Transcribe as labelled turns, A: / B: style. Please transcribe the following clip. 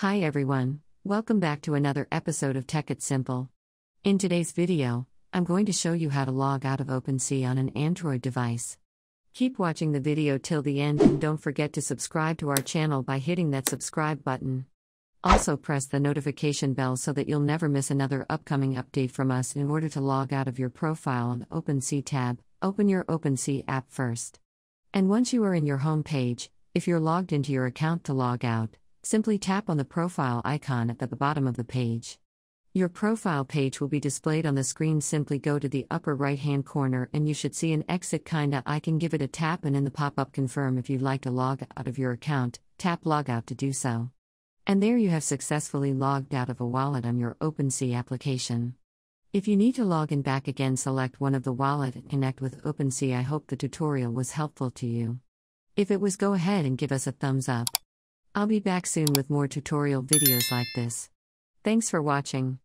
A: Hi everyone, welcome back to another episode of Tech It Simple. In today's video, I'm going to show you how to log out of Opensea on an Android device. Keep watching the video till the end and don't forget to subscribe to our channel by hitting that subscribe button. Also press the notification bell so that you'll never miss another upcoming update from us. In order to log out of your profile on Opensea tab, open your Opensea app first. And once you are in your home page, if you're logged into your account to log out, simply tap on the profile icon at the bottom of the page. Your profile page will be displayed on the screen. Simply go to the upper right-hand corner and you should see an exit kinda icon. Give it a tap and in the pop-up confirm if you'd like to log out of your account, tap logout to do so. And there you have successfully logged out of a wallet on your Opensea application. If you need to log in back again, select one of the wallet and connect with Opensea. I hope the tutorial was helpful to you. If it was, go ahead and give us a thumbs up. I'll be back soon with more tutorial videos like this. Thanks for watching.